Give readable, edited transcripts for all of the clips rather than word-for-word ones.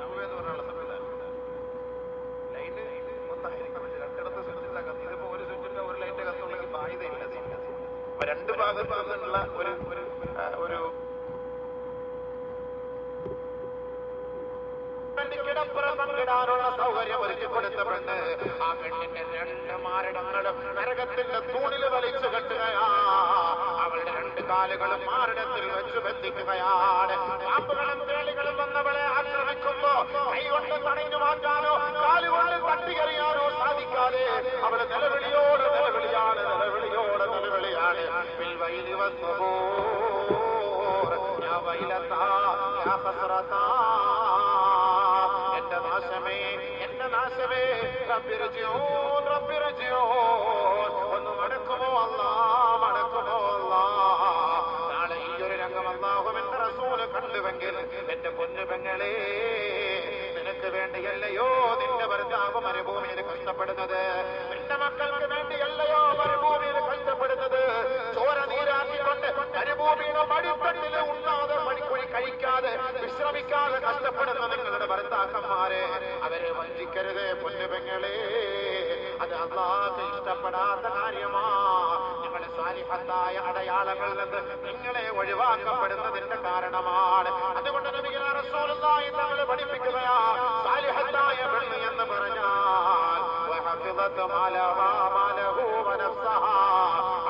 എന്ന് പറഞ്ഞുള്ള സംവിധാനം. ലൈറ്റ് മൊത്തമായിരിക്കും, പക്ഷെ രണ്ടിടത്ത് സ്വിച്ചിന്റെ കത്ത്. ഇതിപ്പോ ഒരു സ്വിച്ചിന്റെ ഒരു ലൈറ്റ് കത്തുണ്ടെങ്കിൽ ബാധ്യതയില്ല. അപ്പൊ രണ്ട് ഭാഗത്തു നിന്നുള്ള ഒരു പങ്കിടാനുള്ള സൗകര്യം ഒരുക്കി കൊടുത്ത പെണ്ണ്, ആ പെണ്ണിന്റെ രണ്ട് മാരടങ്ങളും നരകത്തിന്റെ തൂണിൽ വലിച്ചു കെട്ടുകയാ. അവളുടെ രണ്ട് കാലുകളും മാരടത്തിൽ വെച്ച് ബന്ധിക്കുകയാണ്. പാമ്പുകളും തേളികളും വന്നവളെ ആക്രമിക്കുമ്പോ കൈകൊണ്ട് തടഞ്ഞു മാറ്റാനോ കാലുകൊണ്ട് തട്ടിക്കറിയാനോ സാധിക്കാതെ അവള് നിലവിളിയോട് നിലവിളിയാണ്. എന്റെ നാശമേ, എന്റെ നാശമേ, റബ്ബിർജിഊൻ, റബ്ബിർജിഊൻ, ഒന്ന് മടക്കുമോ അല്ലാ, മടക്കുമോ അല്ലാ. നാളെ ഈ ഒരു രംഗം അല്ലാഹുവിന്റെ റസൂല് കണ്ടുവെങ്കിൽ എന്റെ പൊന്നു പെങ്ങളെ, നിനക്ക് വേണ്ടിയല്ലയോ നിന്റെ ഭർത്താവ് മരുഭൂമിയിൽ കഷ്ടപ്പെടുന്നത്, നിന്റെ മക്കൾക്ക് വേണ്ടിയല്ലയോ മരുഭൂമിയിൽ കഷ്ടപ്പെടുന്നത്. ചോര നീരാക്കിക്കൊണ്ട് മരുഭൂമിയുടെ മടിത്തട്ടില് ഉണ്ണാതെ പണിക്കുഴി കഴിക്കാതെ വിശ്രമിക്കാതെ കഷ്ടപ്പെടുന്ന നിങ്ങളുടെ ഭർത്താക്കന്മാരെ അവരെ വഞ്ചിക്കരുത് പൊന്നു പെങ്ങളെ. അത് അല്ലാഹുവിന് ഇഷ്ടപ്പെടാത്ത കാര്യമാ. നിങ്ങളുടെ സാലിഹത്തായ അടയാളങ്ങളിൽ നിന്ന് നിങ്ങളെ ഒഴിവാക്കപ്പെടുന്നതിന്റെ കാരണമാണ്. അതുകൊണ്ട് നബിയെ റസൂലുള്ളാഹി തങ്ങൾ പഠിപ്പിക്കുകയാ, സാലിഹത്തായ പെണ്ണ് എന്ന് പറഞ്ഞാൽ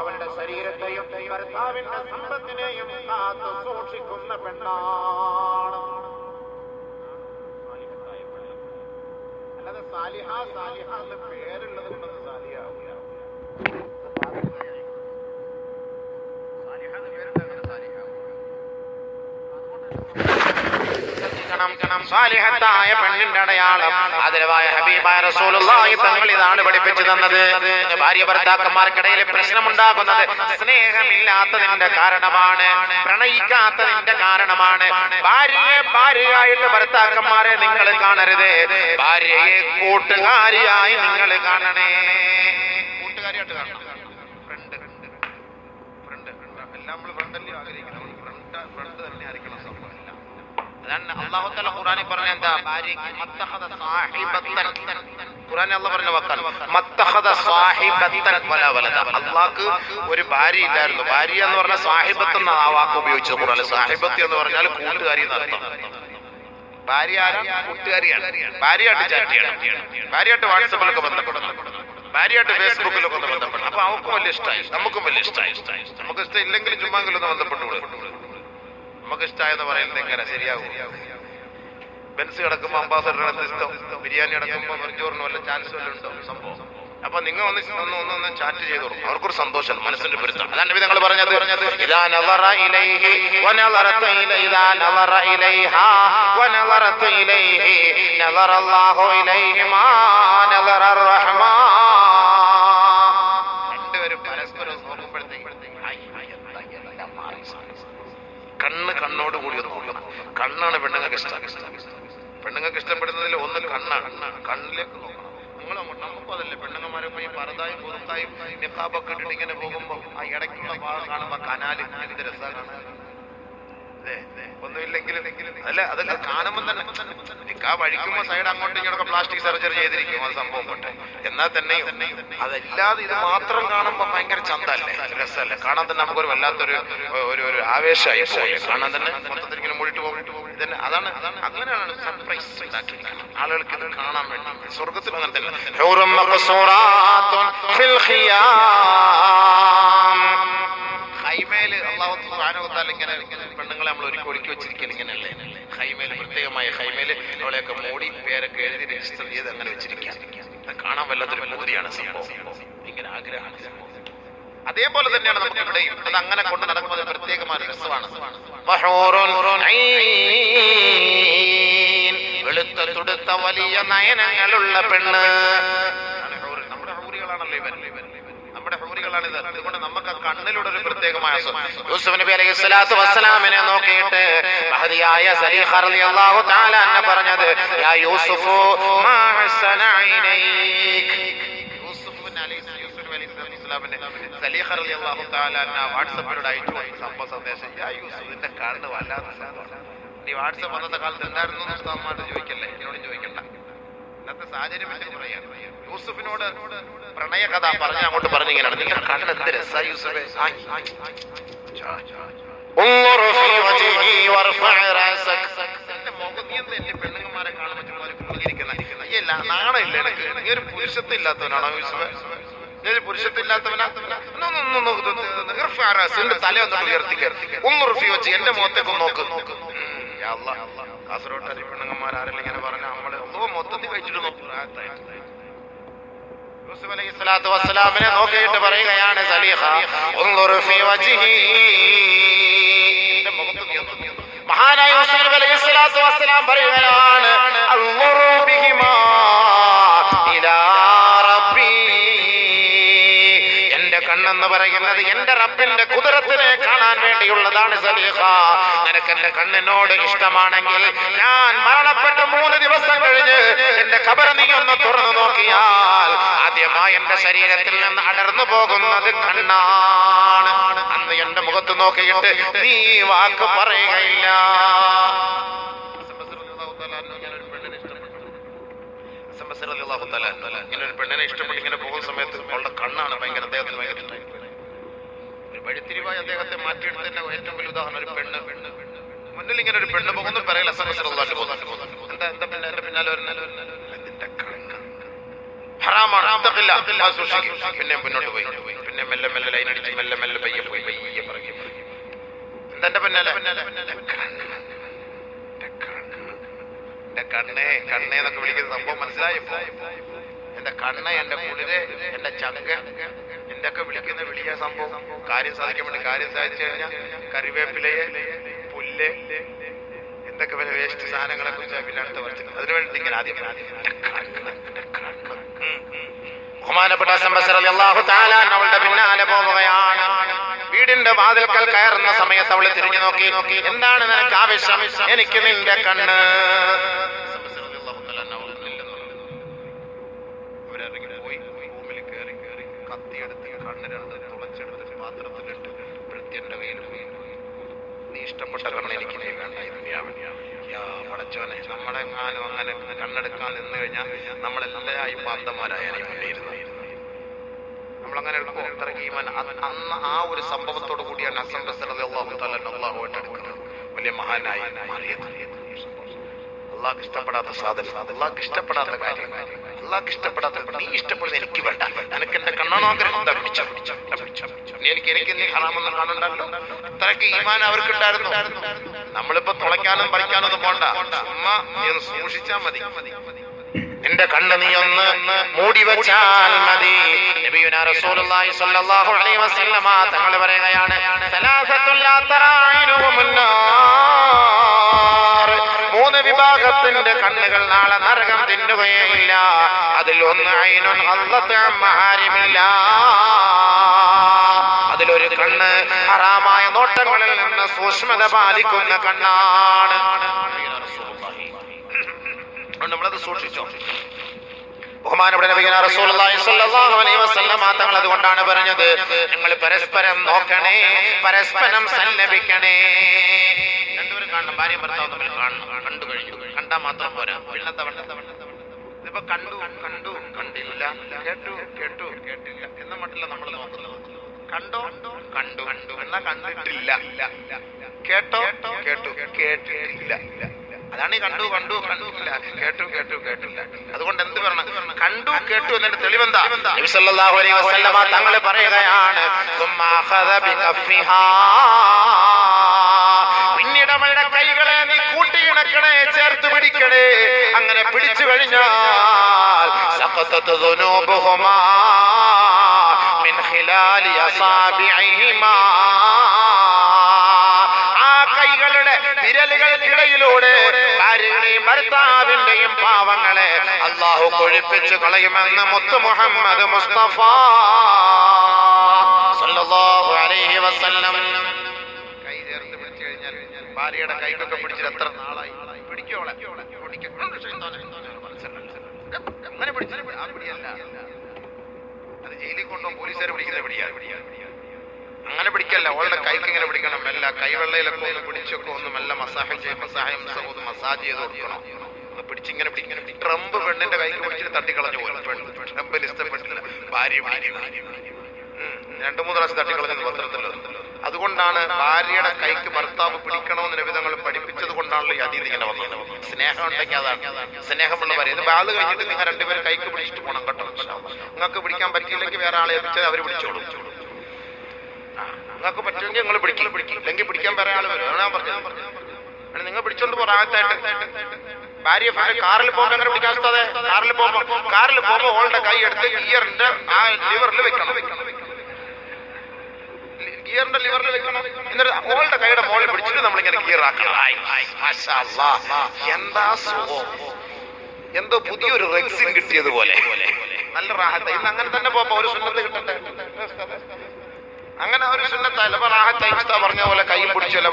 അവളുടെ ശരീരത്തെയും ഭർത്താവിന്റെ സമ്പത്തിനെയും കാത്തു സൂക്ഷിക്കുന്ന പെണ്ണാണ്. അല്ലാതെ സാലിഹ സാലിഹ എന്ന് പേരുള്ളത് കൊണ്ടൊന്നും സാലിഹാവില്ല. സാലിഹത്തായ പെണ്ണിന്റെ അടയാളം ആദരവായ ഹബീബായ റസൂലുള്ളാഹി തങ്ങൾ ഇതാണ് പഠിപ്പിച്ചു തന്നത്. ഭാര്യ ഭർത്താക്കന്മാർക്കിടയിൽ പ്രശ്നമുണ്ടാകുന്നത് സ്നേഹമില്ലാത്തതിന്റെ കാരണമാണ്, പ്രണയിക്കാത്തതിന്റെ കാരണമാണ്. ഭാര്യയെ ഭാര്യയായിട്ട് ഭർത്താക്കന്മാരെ നിങ്ങൾ കാണരുത്, ഭാര്യയെ കൂട്ടുകാരിയായി നിങ്ങൾ കാണണേ. കൂട്ടുകാരിയായിട്ട് കാണണം. ഫ്രണ്ട് എല്ലാം നമ്മൾ ഫ്രണ്ടല്ലേ ആഗ്രഹിക്കുന്നത്, ഫ്രണ്ട് തന്നെ ആയിരിക്കണം സംഭവം. അല്ലാഹു തആല ഖുർആനിൽ പറഞ്ഞ എന്താ, ഭാര്യയ്ക്ക് മത്തഖദ സാഹിബത്തൻ, ഖുർആനിൽ അല്ലാഹു പറഞ്ഞ വാക്കാണ് മത്തഖദ സാഹിബത്തൻ വലാ വലദ. അല്ലാഹുക്ക് ഒരു ഭാര്യ ഇല്ലായിരുന്നു. ഭാര്യ എന്ന് പറഞ്ഞാൽ സാഹിബത്ത് എന്ന ആ വാക്ക് ഉപയോഗിച്ചത് ഖുർആനിൽ. സാഹിബത്ത് എന്ന് പറഞ്ഞാൽ കൂട്ടുകാരി എന്ന് അർത്ഥം. ഭാര്യ കൂട്ടുകാരിയാണ്. ഭാര്യയായിട്ട് ചാറ്റ് ചെയ്യണം, ഭാര്യയായിട്ട് വാട്സാപ്പിലൊക്കെ ബന്ധപ്പെടുന്നു, ഭാര്യയായിട്ട് ഫേസ്ബുക്കിലൊക്കെ ഒന്ന് ബന്ധപ്പെടും. അപ്പൊ അവർക്കും വലിയ ഇഷ്ടമായി, നമുക്കും വലിയ ഇഷ്ടമായി. നമുക്ക് ഇഷ്ടം ഇല്ലെങ്കിലും ചുമ്മാങ്കിലും ഒന്ന് ബന്ധപ്പെട്ടുകൂടെ. നമുക്ക് ഇഷ്ടമായെന്ന് പറയുന്നത് എങ്ങനെ ശരിയാകും? ബെൻസ് കിടക്കുമ്പോ അംബാസഡറിന് ഇഷ്ടം, ബിരിയാണി കിടക്കുമ്പോ വെറും വല്ല ചാൻസ് വല്ല ഉണ്ടോ സംഭവം? അപ്പൊ നിങ്ങൾ ഒന്ന് ചാറ്റ് ചെയ്ത് കൊടുക്കും, അവർക്കൊരു സന്തോഷം, മനസ്സിന്റെ പൊരുത്തം. അതാണ് നബി തങ്ങൾ പറഞ്ഞത്, ഇദാ നളറ ഇലൈഹി വനളറത ഇലൈഹാ നളറ ഇലൈഹാ വനളറത ഇലൈഹി നളറ അല്ലാഹു ഇലൈഹി മാ നളറ റഹ്മാൻ. രണ്ടുപേരും പരസ്പരം നോക്കുമ്പോഴത്തേക്ക് കണ്ണോട് കൂടി ഒന്ന് നോക്കണം. കണ്ണാണ് പെണ്ണുങ്ങൾക്ക് ഇഷ്ടം. പെണ്ണുങ്ങൾക്ക് ഇഷ്ടപ്പെടുന്നതിൽ ഒന്ന് കണ്ണാണ്. കണ്ണിലേക്ക് നോക്കണം. നമുക്കും അതല്ലേ, പെണ്ണുങ്ങന്മാരൊപ്പം ഈ പർദായും പുറത്തായും നിഖാബൊക്കെ ഇട്ടിട്ട് ഇങ്ങനെ പോകുമ്പോ ആ ഇടയ്ക്കുള്ള ഭാഗം കാണുമ്പോ കനാല് എന്ത് രസമാണ്. ഒന്നുമില്ലെങ്കിലും അല്ല, അതൊക്കെ കാണുമ്പോൾ തന്നെ നിഖാബ് അഴിക്കുമ്പോ സൈഡ് അങ്ങോട്ടും ഇങ്ങോട്ടൊക്കെ പ്ലാസ്റ്റിക് സർജറി ചെയ്തിരിക്കും, അത് സംഭവം കൊണ്ട്. എന്നാൽ തന്നെയും അതല്ലാതെ ഇത് മാത്രം കാണുമ്പോ ഭയങ്കര ചന്തല്ലേ, രസമല്ലേ, കാണാൻ തന്നെ നമുക്കൊരു വല്ലാത്തൊരു ഒരു ആവേശമായി പോയി. കാണാൻ തന്നെ മൊത്തത്തിൽ ഇങ്ങനെ മൂടിട്ട് പോയിട്ട് തന്നെ. അതാണ് അങ്ങനെയാണ് സർപ്രൈസ് ഉണ്ടാക്കിയിരിക്കുന്നത് ആളുകൾക്ക് ഇത് കാണാൻ വേണ്ടി. സ്വർഗത്തിൽ അങ്ങനെ തന്നെ ഹൈമേല് അല്ലാഹു സുബ്ഹാനഹു വ തആല ഇങ്ങനെ പെണ്ണുങ്ങളെ നമ്മൾ ഒരുക്കി വെച്ചിരിക്കുന്നത് ഇങ്ങനെയല്ലേ. ഹൈമേല് പ്രത്യേകമായ ഹൈമേല് അവളെയൊക്കെ മൂടി പേരൊക്കെ എഴുതി രജിസ്റ്റർ ചെയ്ത് അങ്ങനെ വെച്ചിരിക്കുക. കാണാൻ വല്ലാത്തൊരു പൂതിയാണ് സംഭവം, ഇങ്ങനെ ആഗ്രഹമാണ്. അതേപോലെ തന്നെയാണ് നമുക്ക് ഇവിടെയും. അത് അങ്ങനെ കൊണ്ട് നടക്കുന്നത് പ്രത്യേകമായ രസമാണ്. വെളുത്ത തുടുത്ത വലിയ നയനങ്ങളുള്ള പെണ്ണ്. നമ്മുടെ ഹൂറികളാണല്ലോ ഇവൻ, നമ്മുടെ ഹൂറികളാണിത്. അതുകൊണ്ട് നമുക്ക് കണ്ണിലൂടെ ഒരു പ്രത്യേകമായ യൂസുഫ് നബി അലൈഹി സ്വലാത്തു വസ്സലാമിനെ നോക്കിയിട്ട് മഹദിയായ സലീഖ റളിയല്ലാഹു തആല അൻഹ പറഞ്ഞത്, യാ യൂസുഫ് മാ ഹസന ഇലൈക്. യൂസുഫ് നബി അലൈഹി സ്വലാമിനെ സലീഖ റളിയല്ലാഹു തആല അൻഹ വാട്സാപ്പിലൂടെ അയച്ചു സംഭവ സന്ദേശം, യാ യൂസുഫ് നിന്റെ കണ്ണ് വല്ലാത്ത ഈ വാട്സപ്പ് അന്നത്തെ കാലത്ത് ഉണ്ടായിരുന്നു ഉസ്താദ്മാരോട് ചോദിക്കല്ലേ, എന്നോടും ചോദിക്കണ്ട. ഇന്നത്തെ സാഹചര്യം വെച്ച് പറയാം. യൂസുഫിനോട് പ്രണയ കഥ പറഞ്ഞ അങ്ങോട്ട് പറഞ്ഞിങ്ങനെയാണ്, നിന്റെ കണ്ണ് എന്ത് രസാ യൂസുഫേ, എന്റെ മുഖം നീ എന്താ എന്റെ പെണ്ണുങ്ങന്മാരെ കാണുമ്പോൾ ചുമ്മാ കുളിയിരിക്കുന്ന അയ്യല്ല, നാണമില്ല എനിക്ക്, നീ ഒരു പുരുഷത്വം ഇല്ലാത്തവനാണോ യൂസുഫേ? നീ ഒരു പുരുഷത്വം ഇല്ലാത്തവനാ? തല ഒന്നും ഉയർത്തിക്ക, ഒന്ന് റുഫി വെച്ച് എന്റെ മുഖത്തേക്ക് നോക്ക്. കാസർഗോഡ് പെണ്ണുങ്ങന്മാർ ആരെല്ലാം ഇങ്ങനെ പറഞ്ഞ നമ്മള് മൊത്തത്തിൽ കഴിച്ചിട്ട് നോക്കും. യൂസുഫ് അലൈഹി സ്വലാത്തു വസ്സലാമിനെ നോക്കിയിട്ട് പറയുകയാണ് സലീഹ, മഹാനായ യൂസുഫ് അലൈഹി സ്വലാത്തു വസ്സലാം പറയുകയാണ്, എന്റെ കണ്ണെന്ന് പറയുന്നത് എന്റെ റബ്ബിന്റെ കുദറത്തിനെ കാണാൻ വേണ്ടിയുള്ളതാണ് സലീഹ. നിനക്ക് എന്റെ കണ്ണിനോട് ഇഷ്ടമാണെങ്കിൽ ഞാൻ മരണപ്പെട്ട 3 ദിവസം കഴിഞ്ഞ് എന്റെ ഖബർ നീ ഒന്ന് തുറന്നു നോക്കിയാൽ ആദ്യമായി എന്റെ ശരീരത്തിൽ നിന്ന് അടർന്നു പോകുന്നത് കണ്ണാണ്. അന്ന് എന്റെ മുഖത്ത് നോക്കിയിട്ട് നീ വാക്ക് പറയുകയില്ല. ഇങ്ങനെ ഒരു പെണ്ണിനെ ഇഷ്ടപ്പെട്ട് ഇങ്ങനെ പോകുന്ന സമയത്ത് അവളുടെ കണ്ണാണ് ഭയങ്കര അദ്ദേഹത്തിന് ഭയങ്കര ഇഷ്ടമായി. ഒരു വഴിത്തിരിവായി അദ്ദേഹത്തെ മാറ്റിയെടുത്തതിന്റെ ഏറ്റവും വലിയ ഉദാഹരണം ഒരു പെണ്ണ്. മുന്നിൽ ഇങ്ങനെ ഒരു പെണ്ണ് പോകുന്നു, പറയില്ല എന്താ എന്താ പിന്നെ എന്റെ പിന്നാലെ വരുന്നല്ലോ, നിന്റെ കണ്ണ് ഹറാമാണ്, പിന്നെ മുന്നോട്ട് പോയി, പിന്നെ മെല്ലെ മെല്ലെ ലൈൻ അടിച്ച് മെല്ലെ മെല്ലെ പയ്യെ പോയി പയ്യെ പറയും എന്താ പിന്നാലെ എന്റെ കണ്ണേ കണ്ണേ എന്നൊക്കെ വിളിക്കുന്ന സംഭവം മനസ്സിലായപ്പോ എന്റെ കണ്ണ്, എന്റെ കുളിര്, എന്റെ ചങ്ക, എന്റെ ഒക്കെ വിളിക്കുന്ന വിളിയ സംഭവം കാര്യം സാധിക്കാൻ വേണ്ടി. കാര്യം സാധിച്ചു കഴിഞ്ഞാൽ കറിവേപ്പിലയെ, പുല്ല്, എന്തൊക്കെ പിന്നെ വേസ്റ്റ് സാധനങ്ങളെ കുറിച്ച് പിന്നെ അടുത്ത വർഷം അതിനു വേണ്ടി ഇങ്ങനെ ആദ്യം ബഹുമാനപ്പെട്ട അവളുടെ പിന്നാലെ പോവുകയാണ്. വീടിന്റെ വാതിൽക്കൽ കയറുന്ന സമയത്ത് അവള് തിരിഞ്ഞു നോക്കി, എന്താണ് നിനക്ക് ആവശ്യം? എനിക്ക് നിന്റെ കണ്ണ്. അവരിറങ്ങി പോയി റൂമിൽ കയറി കത്തിയെടുത്ത് കണ്ണ് രണ്ട് തുളച്ചെടുത്ത് പാത്രത്തിലിട്ട് വൃത്യന്റെ കയ്യിൽ പോയി, നീ ഇഷ്ടപ്പെട്ട കണ്ണ് എനിക്ക് നീ വേണ്ട, പടച്ചോനെ നമ്മളെങ്ങാനും അങ്ങനെ കണ്ണെടുക്കാൻ നിന്ന് കഴിഞ്ഞാൽ നമ്മളെല്ലായും പാന്തന്മാരായാണ് മുന്നേറുന്നത്. നമ്മളങ്ങനെ എടുക്കുമോ? അത്രയ്ക്ക് ഈമാൻ. അന്ന് ആ ഒരു സംഭവത്തോടു കൂടിയാണ് ഹസൻ ബസ്രി റളിയല്ലാഹു തആല അല്ലാഹു ഏറ്റെടുക്കുന്നത്. വലിയ മഹാനായി മാറിയത്. അള്ളാഹ്ക്ക് ഇഷ്ടപ്പെടാത്ത സാധനം, അള്ളാഹ്ക്ക് ഇഷ്ടപ്പെടാത്ത കാര്യം, അള്ളാഹ്ക്ക് ഇഷ്ടപ്പെടാത്ത നീ ഇഷ്ടപ്പെടുന്നത് എനിക്ക് വേണ്ട, നിനക്ക് എന്റെ കണ്ണാണോ ആഗ്രഹം, എനിക്ക് നീ ഹറാമൊന്നും കാണണ്ടല്ലോ. അത്രയ്ക്ക് ഈമാൻ അവർക്കുണ്ടായിരുന്നു. നമ്മളിപ്പോ തുളയ്ക്കാനും പറിക്കാനും ഒന്നും പോണ്ട, ചുമ്മാ നീ ഒന്ന് സൂക്ഷിച്ചാ മതി. നിന്റെ കണ്ണ് നീ ഒന്ന് മൂടി വെച്ചാൽ മതി. നബിയുനാ റസൂലുള്ളാഹി സ്വല്ലല്ലാഹു അലൈഹി വസല്ലമ തങ്ങൾ പറയുകയാണ്, സലാസത്തുൽ ലാ തറായിനുഹുമുന്നാർ, 3 വിഭാഗത്തിന്റെ കണ്ണുകൾ നാളെ നരകം തിന്നുകയില്ല. അതിൽ ഒന്ന് ഐനുൻ അല്ലത മഹാരിമില്ല, അതിലൊരു കണ്ണ് ഹറാമായ നോട്ടങ്ങളിൽ നിന്ന് സൂക്ഷ്മത പാലിക്കുന്ന കണ്ണാണ്. നമ്മളത് സൂക്ഷിച്ചോ. ബഹുമാനപ്പെട്ട നബിയുനാ റസൂലുള്ളാഹി സ്വല്ലല്ലാഹു അലൈഹി വസല്ലം തങ്ങൾ അതുകൊണ്ടാണ് പറഞ്ഞത്, നിങ്ങൾ പരസ്പരം നോക്കണേ, പരസ്പരം സല്ലപിക്കണേ. രണ്ടുപേരും കാണണം, ഭാര്യയും ഭർത്താവും തമ്മിൽ കാണണം. കണ്ടു കഴിഞ്ഞു, കണ്ടാ മാത്രം പോരാ, പിന്നത്തെ ഇതിപ്പോ കണ്ടു കണ്ടു കണ്ടില്ല, കേട്ടു കേട്ടു കേട്ടില്ല എന്ന മട്ടില്ല നമ്മൾ നോക്കുന്നത്. കണ്ടോ കണ്ടു കണ്ടു എന്നാ കണ്ടിട്ടില്ല, കേട്ടോ കേട്ടു കേട്ടിട്ടില്ല. അതാണ് ഈ കണ്ടു കണ്ടു കണ്ടില്ല, കേട്ടു കേട്ടു കേട്ടില്ല. അതുകൊണ്ട് എന്ത് പറയണം? കണ്ടു കേട്ടു എന്നതിന്റെ തെളിവെന്താ? നബി സല്ലല്ലാഹു അലൈഹി വസല്ലമ തങ്ങൾ പറയുകയാണ്, പിന്നീട് അവളുടെ കൈകളെ നീ കൂട്ടിയിണക്കണേ, ചേർത്ത് പിടിക്കണേ. അങ്ങനെ പിടിച്ചു കഴിഞ്ഞാൽ സഖതത് ദുനൂബുഹുമാ മിൻ ഖിലാലി അസാബിഇഹിമാ, വിരലുകൾക്കിടയിലൂടെ ഭാര്യയുടെയും ഭർത്താവിന്റെയും പാവങ്ങളെ അല്ലാഹു കൊഴിപ്പിച്ചു കളയുമെന്ന് മുത്ത് മുഹമ്മദ് മുസ്തഫ സല്ലല്ലാഹു അലൈഹി വസല്ലം. കൈ ചേർത്ത് പിടിച്ചു കഴിഞ്ഞാൽ ഭാര്യയുടെ കൈക്കൊക്കെ പിടിച്ചിട്ട് എത്ര നാളായി? പിടിക്കോളെ അങ്ങനെ പിടിച്ചിട്ട് ആ പിടിയല്ല, അത് ജയിലിൽ കൊണ്ടോ പോലീസുകാർ പിടിക്കുന്ന പിടിയാണ്. അങ്ങനെ പിടിക്കല്ല, ഓളുടെ കൈക്ക് ഇങ്ങനെ പിടിക്കണം, മെല്ലെ കൈവെള്ളയിലൊക്കെ ഒന്ന് പിടിച്ചൊക്കെ ഒന്ന് മെല്ലെ മസാജ് ചെയ്ത് കൊടുക്കണം. ഒന്ന് പിടിച്ചിങ്ങനെ പിടിക്കണം. ട്രംപ് പെണ്ണിന്റെ കൈക്ക് പിടിച്ചിട്ട് തട്ടിക്കളഞ്ഞു പോലും. ട്രംപിന് ഇഷ്ടപ്പെട്ടില്ല, ഭാര്യ 2-3 പ്രാവശ്യം തട്ടിക്കളഞ്ഞത് പത്രത്തിൽ. അതുകൊണ്ടാണ് ഭാര്യയുടെ കൈക്ക് ഭർത്താവ് പിടിക്കണമെന്ന് നബിതങ്ങൾ പഠിപ്പിച്ചത് കൊണ്ടാണല്ലോ ഈ അതീത് ഇങ്ങനെ വന്നത്. സ്നേഹം ഉണ്ടെങ്കിൽ അതാണ് സ്നേഹമുള്ള ഭാര്യ. ഇത് ബാധ കഴിഞ്ഞിട്ട് നിങ്ങൾ രണ്ടുപേരും കൈക്ക് പിടിച്ചിട്ട് പോകണം കേട്ടോ. നിങ്ങൾക്ക് പിടിക്കാൻ പറ്റിയില്ലെങ്കിൽ വേറെ ആളെ ഏൽപ്പിച്ചാൽ അവർ പിടിച്ചോളും. നിങ്ങൾക്ക് പറ്റുമെങ്കിൽ നിങ്ങൾ ഇല്ലെങ്കിൽ പിടിക്കാൻ വേറെ ആൾ വരും. ഞാൻ പറഞ്ഞത് നിങ്ങൾ പിടിച്ചോണ്ട് പോറാകത്തായിട്ട് ഭാര്യ കാറിൽ പോകുമ്പോൾ എങ്ങനെ പിടിക്കാൻ സാധേ? കാറിൽ പോകുമ്പോ ഓളുടെ കൈ എടുത്ത് ഗിയറിന്റെ ആ ലിവറിൽ വെക്കണം. ഗിയറിന്റെ ലിവറിൽ വെക്കണം. എന്നിട്ട് ഓളുടെ കൈയുടെ മുകളിൽ പിടിച്ചിട്ട് നമ്മളിങ്ങനെ ഗിയർ ആക്കണം. എന്താ സുഖം! എന്തോ പുതിയൊരു റെക്സിൻ കിട്ടിയതുപോലെ നല്ല റാഹത്ത. ഇന്ന് അങ്ങനെ തന്നെ പോകുമ്പോ ഒരു സുന്നത്ത് കിട്ടട്ടെ. അങ്ങനെ ഒരു സുന്നത്തല്ല പറഞ്ഞ പോലെ കൈയും പിടിച്ചല്ല.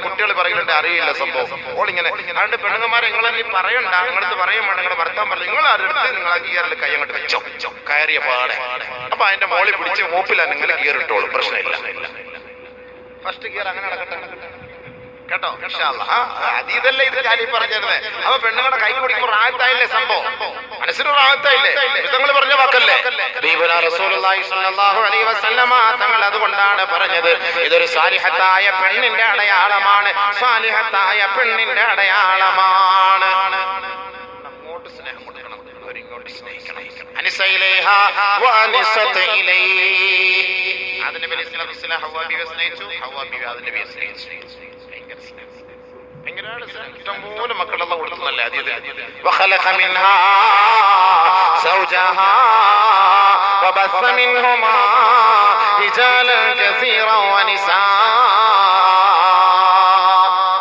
കുട്ടികൾ പറയുന്നുണ്ട് അറിയില്ല സംഭവം. ഓളിങ്ങനെ അതുകൊണ്ട് പെണ്ണുങ്ങന്മാരെ നിങ്ങളെ പറയണ്ട, നിങ്ങളടുത്ത് പറയാൻ വേണ്ട, നിങ്ങളുടെ ഭർത്താൻ പറഞ്ഞു നിങ്ങൾ അടുത്ത് നിങ്ങൾ ആ ഗിയറിൽ കൈ അങ്ങോട്ട് വെച്ചോ, കയറിയ പാടെ. അപ്പൊ അതിന്റെ മോളിൽ പിടിച്ച് മൂപ്പിലാണ് നിങ്ങൾ ഗിയർ ഇട്ടോളൂ, പ്രശ്നമില്ല. ഫസ്റ്റ് ഗിയർ അങ്ങനെ നടക്കട്ടെ കേട്ടോ. അതീതല്ലേ ഇത് കാലി പറഞ്ഞിരുന്നേ. അപ്പൊ പെണ്ണുങ്ങളുടെ കൈ പിടിക്കുമ്പോൾ റാഹത്തായില്ലേ സംഭവം? മനസ്സിന് റാഹത്തായില്ലേ? നിങ്ങൾ പറഞ്ഞ വാക്കല്ലേ റസൂലുള്ളാഹി സ്വല്ലല്ലാഹു അലൈഹി വസല്ലമ തങ്ങൾ. അതുകൊണ്ടാണ് പറഞ്ഞത് ഇതൊരു സാലിഹത്തായ പെണ്ണിന്റെ അടയാളമാണ്, സാലിഹത്തായ പെണ്ണിന്റെ അടയാളമാണ്. അങ്ങോട്ട് സ്നേഹം കൊടുക്കണം, അവരിങ്ങോട്ട് സ്നേഹിക്കണം. അനിസയിലേഹാ വഅനിസത ഇലൈഹി. അതിന്റെ പേര് ഹവ്വാ ബിവിയെ സ്നേഹിച്ചു, ഹവ്വാ ബിവി അതിന്റെ പേര് സ്നേഹിച്ചു. ഇഷ്ടംപോലെ മക്കളെല്ലാം കൊടുക്കുന്നല്ലേ അതീത്. وخلق منها زوجها وبث منهما رجالا كثيرا ونساء.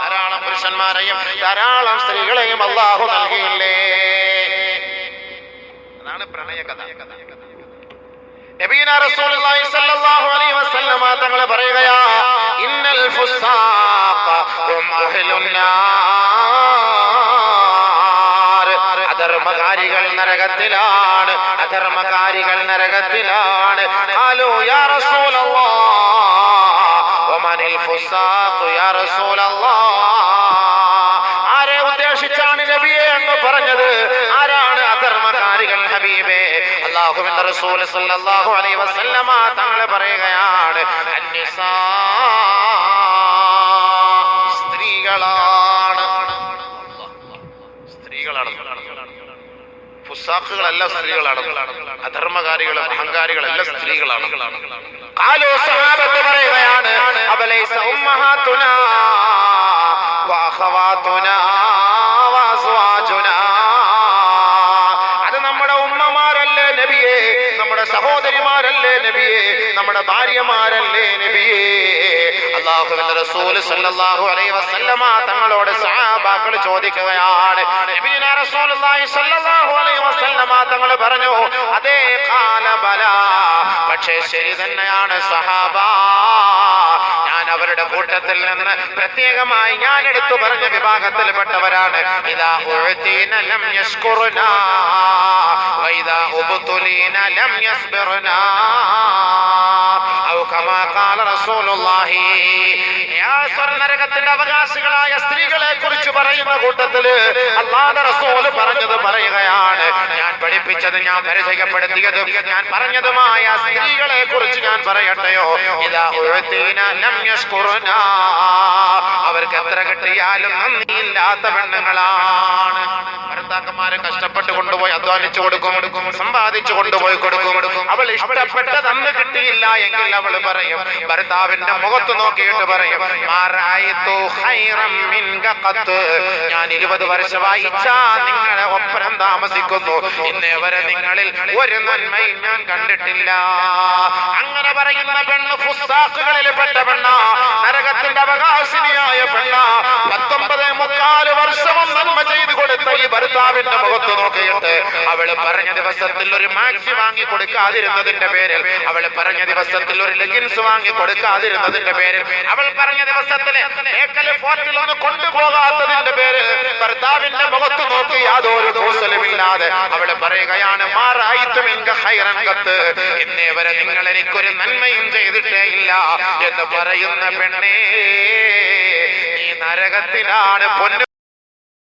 ധാരാളം പുരുഷന്മാരെയും ധാരാളം സ്ത്രീകളെയും അല്ലാഹു നൽകിയില്ലേ. അതാണ് പ്രണയകഥ. നബിയുനാ റസൂലുള്ളാഹി സ്വല്ലല്ലാഹു അലൈഹി വസല്ലമ തങ്ങൾ പറയുകയാ, ഇന്നൽ ഫുസാഖ ഹും അഹ്ലുന്നാർ. അധർമ്മകാരികൾ നരകത്തിലാണ്, അധർമ്മകാരികൾ നരകത്തിലാണ്. ഖാലൂ യാ റസൂലല്ലാഹ് വമനിൽ ഫുസാഖ് യാ റസൂലല്ലാഹ്. ആരെ ഉദ്ദേശിച്ചാണ് നബിയെ എന്ന് പറഞ്ഞത്? ആരാണ് അധർമ്മകാരികൾ ഹബീബേ? അല്ലാഹുവിന്റെ റസൂൽ സല്ലല്ലാഹു അലൈഹി വസല്ലമ തങ്ങൾ പറയുകയാണ്, അന്നിസാ, സ്ത്രീകളാണ്. ഫുസാഖുകളല്ല സ്ത്രീകളാണ്, അധർമ്മകാരികളും അഹങ്കാരികളല്ല സ്ത്രീകളാണ്. ഖാലൂ, സഹാബത്ത് പറയുകയാണ്, അബലൈസ ഉമ്മഹാതുനാ വഅഖവാതുനാ വഅസ്വാജുനാ. സഹോദരിമാരല്ലേ നബിയേ, നമ്മുടെ ഭാര്യമാരല്ലേ നബിയേ? അല്ലാഹുവിന്റെ റസൂൽ സല്ലല്ലാഹു അലൈഹി വസല്ലമ തങ്ങളോട് സഹാബാക്കൾ ചോദിക്കുകയാണ്. നബിയുനാ റസൂലുള്ളാഹി സല്ലല്ലാഹു അലൈഹി വസല്ലമ തങ്ങൾ പറഞ്ഞു, അതേ, ഖാല ബലാ, പക്ഷേ ശരി തന്നെയാണ് സഹാബ. ഞാൻ അവരുടെ കൂട്ടത്തിൽ നിന്ന് പ്രത്യേകമായി ഞാൻ എടുത്തു പറഞ്ഞ വിഭാഗത്തിൽപ്പെട്ടവരാണ്. ഇദാ ഉഅതീന ലം യശ്കുറുനാ വഇദാ ഉബ്തുലീന ലം യസ്ബിറുനാ ഔ കമാ ഖാല റസൂലുള്ളാഹി. നരകത്തിന്റെ അവകാശികളായ സ്ത്രീകളെ കുറിച്ച് പറയുന്ന കൂട്ടത്തില് അല്ലാഹുവിന്റെ റസൂൽ പറഞ്ഞത് പറയുകയാണ്. ഞാൻ പഠിപ്പിച്ചത്, ഞാൻ പരിചയപ്പെടുത്തിയതും ഞാൻ പറഞ്ഞതുമായ സ്ത്രീകളെ കുറിച്ച് ഞാൻ പറയട്ടെയോ? ഇദാ ഉഅതീന ലം യശ്കുറുനാ. അവർക്ക് എത്ര കിട്ടിയാലും നന്ദിയില്ലാത്ത പെണ്ണുങ്ങളാണ്. ഭർത്താക്കന്മാരെ കഷ്ടപ്പെട്ട് കൊണ്ടുപോയി അധ്വാനിച്ചു കൊടുക്കും, സമ്പാദിച്ചു കൊണ്ടുപോയി കൊടുക്കും. അവൾ ഇഷ്ടപ്പെട്ട തന്ന് കിട്ടിയില്ല എങ്കിൽ അവൾ പറയും, ഭർത്താവിന്റെ മുഖത്ത് നോക്കിയിട്ട് പറയും, ഞാൻ 20 വർഷമായി നിങ്ങളെ ഒപ്പം താമസിക്കുന്നു, ഇന്നേ വരെ നിങ്ങളിൽ ഒരു നന്മയും ഞാൻ കണ്ടിട്ടില്ല. അങ്ങനെ പറയുന്ന പെണ്ണ് ഫുസാഖുകളിൽ പെട്ട പെണ്ണ, നരകത്തിന്റെ അവകാശിനിയായ പെണ്ണ. 19 വർഷവും നന്മ ചെയ്തു കൊടുത്ത ഈ ഭർത്താവിന്റെ മുഖത്ത് നോക്കിയിട്ട് അവള് പറഞ്ഞ ദിവസത്തിൽ ഒരു മാക്സി വാങ്ങി കൊടുക്കാതിരുന്നതിന്റെ പേരിൽ, അവൾ പറഞ്ഞ ദിവസത്തിൽ ഒരു ലെഗിൻസ് വാങ്ങി കൊടുക്കാതിരുന്നതിന്റെ പേരിൽ, അവൾ പറഞ്ഞ ദിവസത്തില് ഏക്കല് ഫോർട്ടിൽ ഒന്ന് കൊണ്ടുപോകാത്തതിന്റെ പേരിൽ ഭർത്താവിന്റെ മുഖത്ത് നോക്കി യാതൊരു കൂസലുമില്ലാതെ അവൾ പറയുകയാണ് ഇന്നേ വരെ നിങ്ങൾ എനിക്കൊരു നന്മയും ചെയ്തിട്ടേ ഇല്ല എന്ന് പറയുന്ന പെണ്ണേ, നീ നരകത്തിലാണ് പൊന്നു